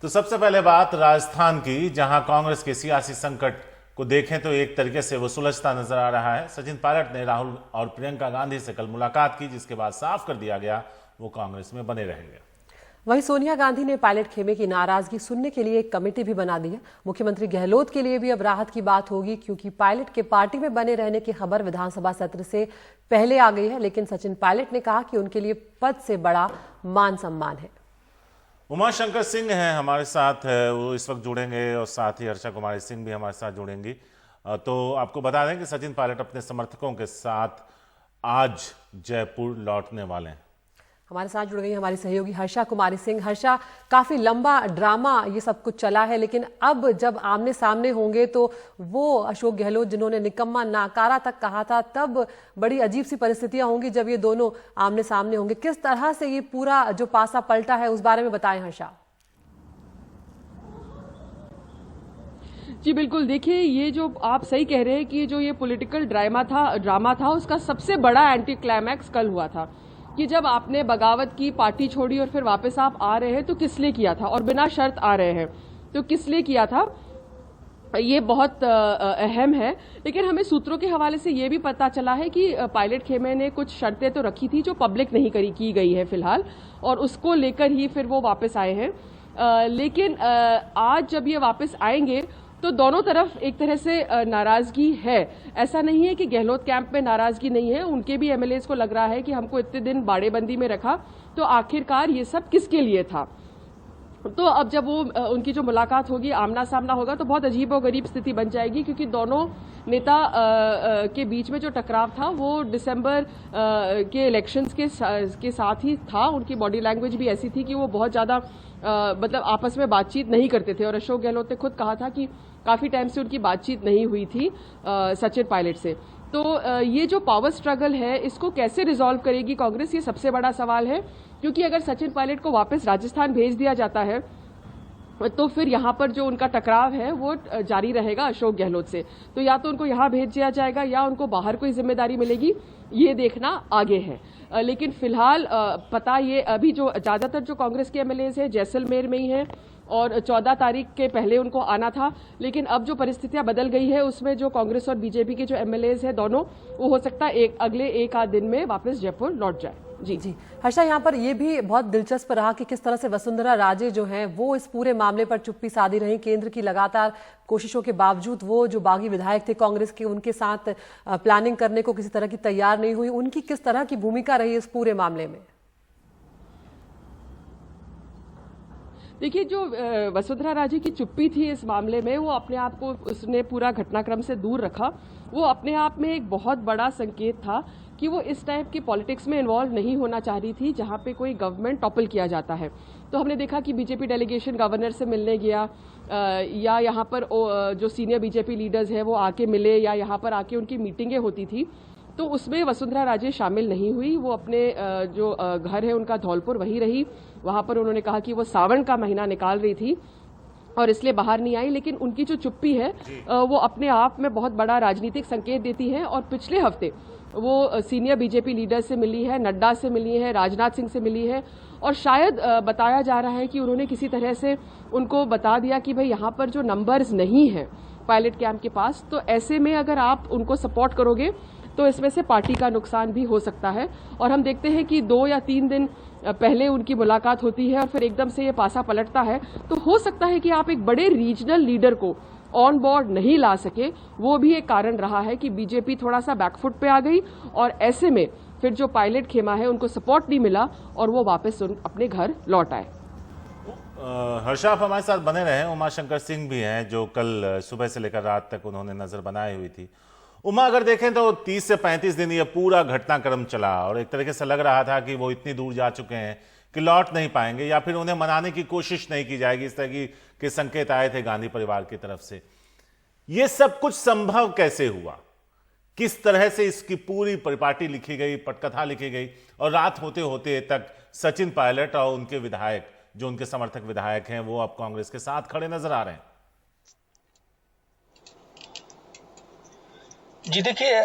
तो सबसे पहले बात राजस्थान की, जहां कांग्रेस के सियासी संकट को देखें तो एक तरीके से वो सुलझता नजर आ रहा है। सचिन पायलट ने राहुल और प्रियंका गांधी से कल मुलाकात की, जिसके बाद साफ कर दिया गया वो कांग्रेस में बने रहेंगे। वहीं सोनिया गांधी ने पायलट खेमे की नाराजगी सुनने के लिए एक कमेटी भी बना दी है। मुख्यमंत्री गहलोत के लिए भी अब राहत की बात होगी, क्योंकि पायलट के पार्टी में बने रहने की खबर विधानसभा सत्र से पहले आ गई है। लेकिन सचिन पायलट ने कहा कि उनके लिए पद से बड़ा मान सम्मान है। उमा शंकर सिंह हैं हमारे साथ, वो इस वक्त जुड़ेंगे और साथ ही हर्षा कुमारी सिंह भी हमारे साथ जुड़ेंगी। तो आपको बता दें कि सचिन पायलट अपने समर्थकों के साथ आज जयपुर लौटने वाले हैं। हमारे साथ जुड़ गई हमारी सहयोगी हर्षा कुमारी सिंह। हर्षा, काफी लंबा ड्रामा ये सब कुछ चला है, लेकिन अब जब आमने सामने होंगे तो वो अशोक गहलोत जिन्होंने निकम्मा नाकारा तक कहा था, तब बड़ी अजीब सी परिस्थितियां होंगी जब ये दोनों आमने सामने होंगे। किस तरह से ये पूरा जो पासा पलटा है उस बारे में बताएं हर्षा। जी बिल्कुल, देखिए ये जो आप सही कह रहे हैं कि जो ये पॉलिटिकल ड्रामा था उसका सबसे बड़ा एंटी क्लाइमैक्स कल हुआ था कि जब आपने बगावत की, पार्टी छोड़ी और फिर वापस आप आ रहे हैं तो किस लिए किया था, और बिना शर्त आ रहे हैं तो किस लिए किया था, ये बहुत अहम है। लेकिन हमें सूत्रों के हवाले से ये भी पता चला है कि पायलट खेमे ने कुछ शर्तें तो रखी थी जो पब्लिक नहीं की गई है फिलहाल, और उसको लेकर ही फिर वो वापस आए हैं। लेकिन आज जब ये वापस आएंगे तो दोनों तरफ एक तरह से नाराजगी है। ऐसा नहीं है कि गहलोत कैंप में नाराजगी नहीं है, उनके भी एमएलएज को लग रहा है कि हमको इतने दिन बाड़ेबंदी में रखा तो आखिरकार ये सब किसके लिए था। तो अब जब वो उनकी जो मुलाकात होगी, आमना सामना होगा, तो बहुत अजीब और गरीब स्थिति बन जाएगी, क्योंकि दोनों नेता के बीच में जो टकराव था वो दिसंबर के इलेक्शंस के साथ ही था। उनकी बॉडी लैंग्वेज भी ऐसी थी कि वो बहुत ज़्यादा मतलब आपस में बातचीत नहीं करते थे, और अशोक गहलोत ने खुद कहा था कि काफ़ी टाइम से उनकी बातचीत नहीं हुई थी सचिन पायलट से। तो ये जो पावर स्ट्रगल है इसको कैसे रिजॉल्व करेगी कांग्रेस, ये सबसे बड़ा सवाल है। क्योंकि अगर सचिन पायलट को वापस राजस्थान भेज दिया जाता है तो फिर यहाँ पर जो उनका टकराव है वो जारी रहेगा अशोक गहलोत से। तो या तो उनको यहाँ भेज दिया जाएगा या उनको बाहर कोई जिम्मेदारी मिलेगी, ये देखना आगे है। लेकिन फिलहाल पता ये अभी जो ज्यादातर जो कांग्रेस के एमएलएज हैं जैसलमेर में ही हैं, और 14 तारीख के पहले उनको आना था। लेकिन अब जो परिस्थितियां बदल गई है उसमें जो कांग्रेस और बीजेपी के जो एमएलएज हैं दोनों, वो हो सकता है अगले एक आध दिन में वापस जयपुर लौट जाए। जी हर्षा, यहाँ पर यह भी बहुत दिलचस्प रहा कि किस तरह से वसुंधरा राजे जो हैं वो इस पूरे मामले पर चुप्पी साधी रही। केंद्र की लगातार कोशिशों के बावजूद वो जो बागी विधायक थे कांग्रेस के, उनके साथ प्लानिंग करने को किसी तरह की तैयार नहीं हुई। उनकी किस तरह की भूमिका रही इस पूरे मामले में? देखिए, जो वसुंधरा राजे की चुप्पी थी इस मामले में, वो अपने आप को उसने पूरा घटनाक्रम से दूर रखा। वो अपने आप में एक बहुत बड़ा संकेत था कि वो इस टाइप की पॉलिटिक्स में इन्वॉल्व नहीं होना चाह रही थी जहां पे कोई गवर्नमेंट टॉपल किया जाता है। तो हमने देखा कि बीजेपी डेलीगेशन गवर्नर से मिलने गया, या यहाँ पर जो सीनियर बीजेपी लीडर्स हैं वो आके मिले, या यहाँ पर आके उनकी मीटिंगें होती थी, तो उसमें वसुंधरा राजे शामिल नहीं हुई। वो अपने जो घर है उनका धौलपुर वहीं रही। वहां पर उन्होंने कहा कि वो सावन का महीना निकाल रही थी और इसलिए बाहर नहीं आई। लेकिन उनकी जो चुप्पी है वो अपने आप में बहुत बड़ा राजनीतिक संकेत देती है। और पिछले हफ्ते वो सीनियर बीजेपी लीडर से मिली है, नड्डा से मिली है, राजनाथ सिंह से मिली है, और शायद बताया जा रहा है कि उन्होंने किसी तरह से उनको बता दिया कि भाई यहाँ पर जो नंबर्स नहीं है पायलट कैंप के पास, तो ऐसे में अगर आप उनको सपोर्ट करोगे तो इसमें से पार्टी का नुकसान भी हो सकता है। और हम देखते हैं कि 2 या 3 दिन पहले उनकी मुलाकात होती है और फिर एकदम से ये पासा पलटता है। तो हो सकता है कि आप एक बड़े रीजनल लीडर को ऑन बोर्ड नहीं ला सके, वो भी एक कारण रहा है कि बीजेपी थोड़ा सा बैकफुट पे आ गई, और ऐसे में फिर जो पायलट खेमा है उनको सपोर्ट नहीं मिला और वो वापस अपने घर लौट आए। हर्षा, आप हमारे साथ बने रहे। उमा शंकर सिंह भी हैं जो कल सुबह से लेकर रात तक उन्होंने नजर बनाई हुई थी। उमा, अगर देखें तो 30 से 35 दिन ये पूरा घटनाक्रम चला और एक तरीके से लग रहा था कि वो इतनी दूर जा चुके हैं कि लौट नहीं पाएंगे, या फिर उन्हें मनाने की कोशिश नहीं की जाएगी। इस तरह के संकेत आए थे गांधी परिवार की तरफ से। ये सब कुछ संभव कैसे हुआ? किस तरह से इसकी पूरी परिपाटी लिखी गई, पटकथा लिखी गई, और रात होते होते तक सचिन पायलट और उनके विधायक, जो उनके समर्थक विधायक हैं, वो अब कांग्रेस के साथ खड़े नजर आ रहे हैं। जी देखिए,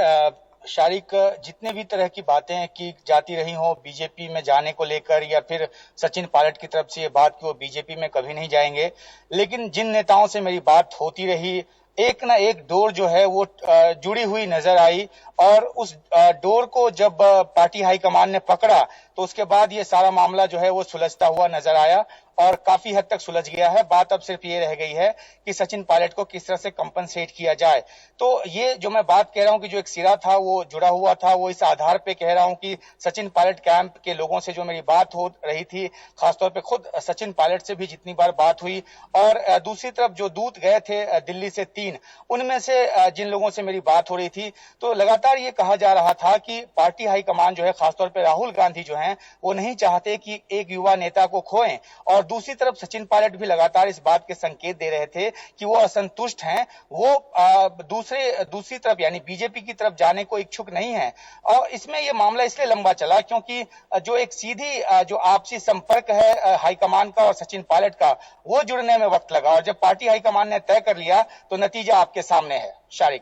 शारिक, जितने भी तरह की बातें की जाती रही हो बीजेपी में जाने को लेकर, या फिर सचिन पायलट की तरफ से ये बात कि वो बीजेपी में कभी नहीं जाएंगे, लेकिन जिन नेताओं से मेरी बात होती रही, एक ना एक डोर जो है वो जुड़ी हुई नजर आई। और उस डोर को जब पार्टी हाईकमान ने पकड़ा तो उसके बाद ये सारा मामला जो है वो सुलझता हुआ नजर आया और काफी हद तक सुलझ गया है। बात अब सिर्फ ये रह गई है कि सचिन पायलट को किस तरह से कंपनसेट किया जाए। तो ये जो मैं बात कह रहा हूं कि जो एक सिरा था वो जुड़ा हुआ था, वो इस आधार पे कह रहा हूं कि सचिन पायलट कैंप के लोगों से जो मेरी बात हो रही थी, खासतौर पे खुद सचिन पायलट से भी जितनी बार बात हुई, और दूसरी तरफ जो दूत गए थे दिल्ली से 3, उनमें से जिन लोगों से मेरी बात हो रही थी, तो लगातार ये कहा जा रहा था कि पार्टी हाईकमान जो है, खासतौर पे राहुल गांधी जो है, वो नहीं चाहते कि एक युवा नेता को खोएं। और दूसरी तरफ सचिन पायलट भी लगातार इस बात के संकेत दे रहे थे कि वो असंतुष्ट हैं, वो दूसरी तरफ यानी बीजेपी की तरफ जाने को इच्छुक नहीं है। और इसमें ये मामला इसलिए लंबा चला क्योंकि जो एक सीधी जो आपसी संपर्क है हाईकमान का और सचिन पायलट का, वो जुड़ने में वक्त लगा। और जब पार्टी हाईकमान ने तय कर लिया तो नतीजा आपके सामने है। शारिक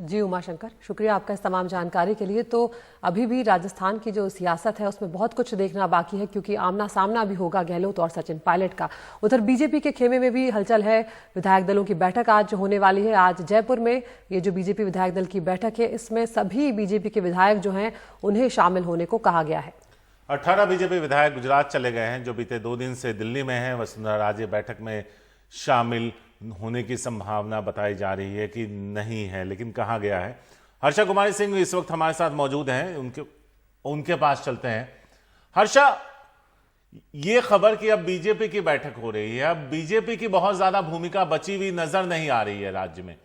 जी उमाशंकर, शुक्रिया आपका इस तमाम जानकारी के लिए। तो अभी भी राजस्थान की जो सियासत है उसमें बहुत कुछ देखना बाकी है, क्योंकि आमना सामना भी होगा गहलोत और सचिन पायलट का। उधर बीजेपी के खेमे में भी हलचल है। विधायक दलों की बैठक आज होने वाली है। आज जयपुर में ये जो बीजेपी विधायक दल की बैठक है, इसमें सभी बीजेपी के विधायक जो हैं उन्हें शामिल होने को कहा गया है। 18 बीजेपी विधायक गुजरात चले गए हैं, जो बीते 2 दिन से दिल्ली में हैं। वसुंधरा राजे बैठक में शामिल होने की संभावना बताई जा रही है कि नहीं है, लेकिन कहा गया है। हर्षा कुमारी सिंह इस वक्त हमारे साथ मौजूद हैं, उनके पास चलते हैं। हर्षा, ये खबर कि अब बीजेपी की बैठक हो रही है, अब बीजेपी की बहुत ज्यादा भूमिका बची हुई नजर नहीं आ रही है राज्य में।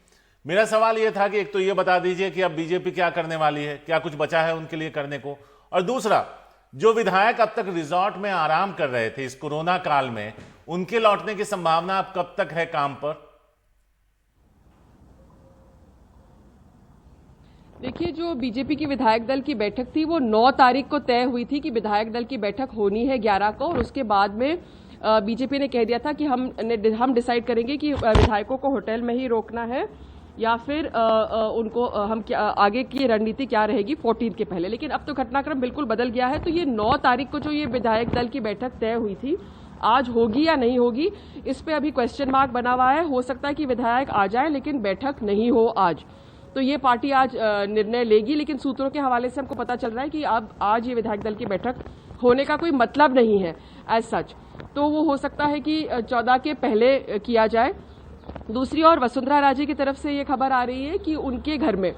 मेरा सवाल यह था कि एक तो ये बता दीजिए कि अब बीजेपी क्या करने वाली है, क्या कुछ बचा है उनके लिए करने को, और दूसरा, जो विधायक अब तक रिजॉर्ट में आराम कर रहे थे इस कोरोना काल में, उनके लौटने की संभावना अब कब तक है काम पर? देखिए, जो बीजेपी की विधायक दल की बैठक थी वो 9 तारीख को तय हुई थी कि विधायक दल की बैठक होनी है 11 को, और उसके बाद में बीजेपी ने कह दिया था कि हम डिसाइड करेंगे कि विधायकों को होटल में ही रोकना है या फिर उनको हम आगे की रणनीति क्या रहेगी 14 के पहले। लेकिन अब तो घटनाक्रम बिल्कुल बदल गया है। तो ये 9 तारीख को जो ये विधायक दल की बैठक तय हुई थी, आज होगी या नहीं होगी, इस पे अभी क्वेश्चन मार्क बना हुआ है। हो सकता है कि विधायक आ जाए लेकिन बैठक नहीं हो आज। तो ये पार्टी आज निर्णय लेगी, लेकिन सूत्रों के हवाले से हमको पता चल रहा है कि अब आज ये विधायक दल की बैठक होने का कोई मतलब नहीं है एज सच। तो वो हो सकता है कि 14 के पहले किया जाए। दूसरी ओर वसुंधरा राजे की तरफ से ये खबर आ रही है कि उनके घर में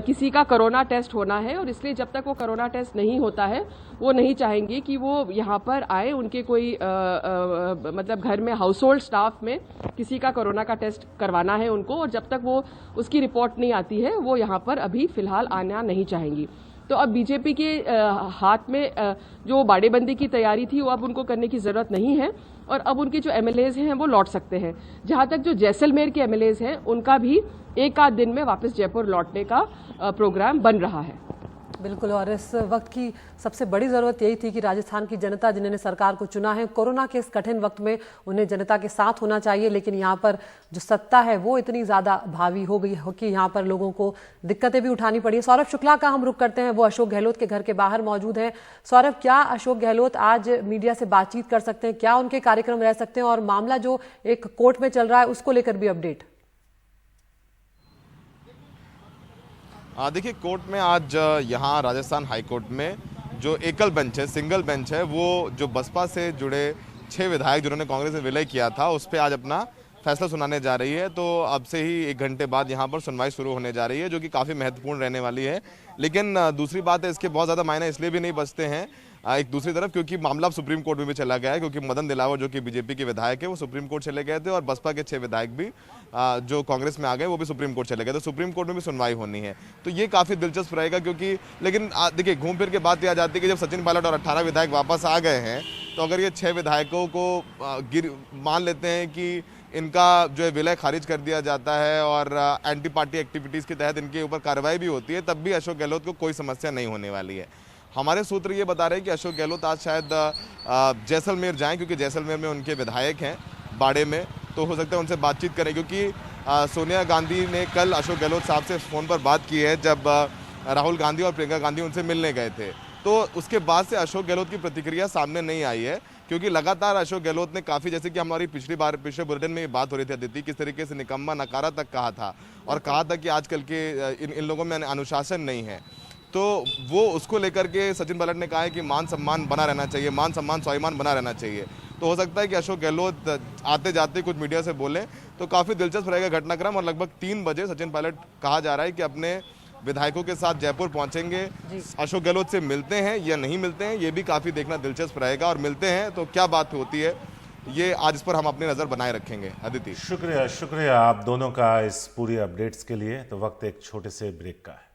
किसी का कोरोना टेस्ट होना है, और इसलिए जब तक वो कोरोना टेस्ट नहीं होता है वो नहीं चाहेंगे कि वो यहाँ पर आए। उनके कोई मतलब घर में हाउस होल्ड स्टाफ में किसी का कोरोना का टेस्ट करवाना है उनको, और जब तक वो उसकी रिपोर्ट नहीं आती है वो यहाँ पर अभी फिलहाल आना नहीं चाहेंगी। तो अब बीजेपी के हाथ में जो बाड़ेबंदी की तैयारी थी वो अब उनको करने की जरूरत नहीं है, और अब उनके जो एमएलएज हैं वो लौट सकते हैं। जहां तक जो जैसलमेर के एमएलएज हैं उनका भी एक आध दिन में वापस जयपुर लौटने का प्रोग्राम बन रहा है। बिल्कुल, और इस वक्त की सबसे बड़ी ज़रूरत यही थी कि राजस्थान की जनता जिन्होंने सरकार को चुना है, कोरोना के इस कठिन वक्त में उन्हें जनता के साथ होना चाहिए। लेकिन यहाँ पर जो सत्ता है वो इतनी ज़्यादा भावी हो गई हो कि यहाँ पर लोगों को दिक्कतें भी उठानी पड़ी है। सौरभ शुक्ला का हम रुख करते हैं, वो अशोक गहलोत के घर के बाहर मौजूद हैं। सौरभ, क्या अशोक गहलोत आज मीडिया से बातचीत कर सकते हैं? क्या उनके कार्यक्रम रह सकते हैं? और मामला जो एक कोर्ट में चल रहा है उसको लेकर भी अपडेट। देखिए, कोर्ट में आज यहाँ राजस्थान हाई कोर्ट में जो एकल बेंच है, सिंगल बेंच है, वो जो बसपा से जुड़े 6 विधायक जिन्होंने कांग्रेस में विलय किया था उस पर आज अपना फैसला सुनाने जा रही है। तो अब से ही 1 घंटे बाद यहाँ पर सुनवाई शुरू होने जा रही है, जो कि काफ़ी महत्वपूर्ण रहने वाली है। लेकिन दूसरी बात है, इसके बहुत ज़्यादा मायने इसलिए भी नहीं बचते हैं एक दूसरी तरफ, क्योंकि मामला अब सुप्रीम कोर्ट में भी चला गया है, क्योंकि मदन दिलावर जो कि बीजेपी के विधायक है वो सुप्रीम कोर्ट चले गए थे, और बसपा के 6 विधायक भी जो कांग्रेस में आ गए वो भी सुप्रीम कोर्ट चले गए। तो सुप्रीम कोर्ट में भी सुनवाई होनी है, तो ये काफ़ी दिलचस्प रहेगा। क्योंकि लेकिन देखिए, घूम फिर के बात यह आ जाती है कि जब सचिन पायलट और 18 विधायक वापस आ गए हैं, तो अगर ये 6 विधायकों को मान लेते हैं कि इनका जो है विलय खारिज कर दिया जाता है और एंटी पार्टी एक्टिविटीज़ के तहत इनके ऊपर कार्रवाई भी होती है, तब भी अशोक गहलोत को कोई समस्या नहीं होने वाली है। हमारे सूत्र ये बता रहे हैं कि अशोक गहलोत आज शायद जैसलमेर जाएं, क्योंकि जैसलमेर में उनके विधायक हैं बाड़े में, तो हो सकता है उनसे बातचीत करें, क्योंकि सोनिया गांधी ने कल अशोक गहलोत साहब से फ़ोन पर बात की है जब राहुल गांधी और प्रियंका गांधी उनसे मिलने गए थे। तो उसके बाद से अशोक गहलोत की प्रतिक्रिया सामने नहीं आई है, क्योंकि लगातार अशोक गहलोत ने काफ़ी, जैसे कि हमारी पिछले बुलेटिन में ये बात हो रही थी अदिति, किस तरीके से निकम्मा नकारा तक कहा था और कहा था कि आजकल के इन लोगों में अनुशासन नहीं है। तो वो उसको लेकर के सचिन पायलट ने कहा है कि मान सम्मान बना रहना चाहिए, मान सम्मान स्वाभिमान बना रहना चाहिए। तो हो सकता है कि अशोक गहलोत आते जाते कुछ मीडिया से बोलें, तो काफ़ी दिलचस्प रहेगा घटनाक्रम। और लगभग 3 बजे सचिन पायलट कहा जा रहा है कि अपने विधायकों के साथ जयपुर पहुंचेंगे। अशोक गहलोत से मिलते हैं या नहीं मिलते हैं, ये भी काफ़ी देखना दिलचस्प रहेगा। और मिलते हैं तो क्या बात होती है, ये आज इस पर हम अपनी नज़र बनाए रखेंगे। अदिति, शुक्रिया आप दोनों का इस पूरी अपडेट्स के लिए। तो वक्त एक छोटे से ब्रेक का है।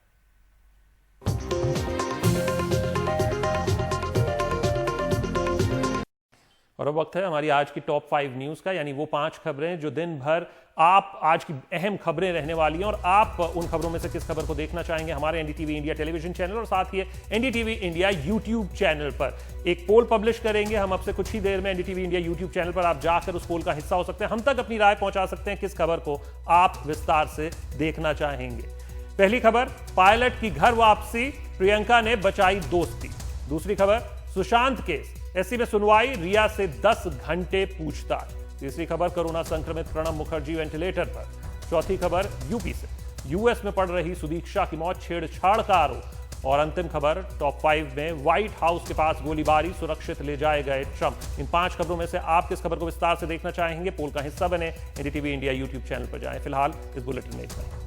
और अब वक्त है हमारी आज की टॉप 5 न्यूज का, यानी वो 5 खबरें जो दिन भर आप आज की अहम खबरें रहने वाली हैं। और आप उन खबरों में से किस खबर को देखना चाहेंगे हमारे एनडीटीवी इंडिया टेलीविजन चैनल और साथ ही एनडीटीवी इंडिया यूट्यूब चैनल पर एक पोल पब्लिश करेंगे हम आपसे कुछ ही देर में। एनडीटीवी इंडिया यूट्यूब चैनल पर आप जाकर उस पोल का हिस्सा हो सकते हैं, हम तक अपनी राय पहुंचा सकते हैं किस खबर को आप विस्तार से देखना चाहेंगे। पहली खबर, पायलट की घर वापसी, प्रियंका ने बचाई दोस्ती। दूसरी खबर, सुशांत केस, एससी में सुनवाई, रिया से 10 घंटे पूछताछ। तीसरी खबर, कोरोना संक्रमित प्रणब मुखर्जी वेंटिलेटर पर। चौथी खबर, यूपी से यूएस में पड़ रही सुदीक्षा की मौत, छेड़छाड़ का आरोप। और अंतिम खबर टॉप 5 में, व्हाइट हाउस के पास गोलीबारी, सुरक्षित ले जाए गए ट्रंप। इन 5 खबरों में से आप किस खबर को विस्तार से देखना चाहेंगे? पोल का हिस्सा बने, एनडीटीवी इंडिया यूट्यूब चैनल पर जाएं। फिलहाल इस बुलेटिन में इतना ही।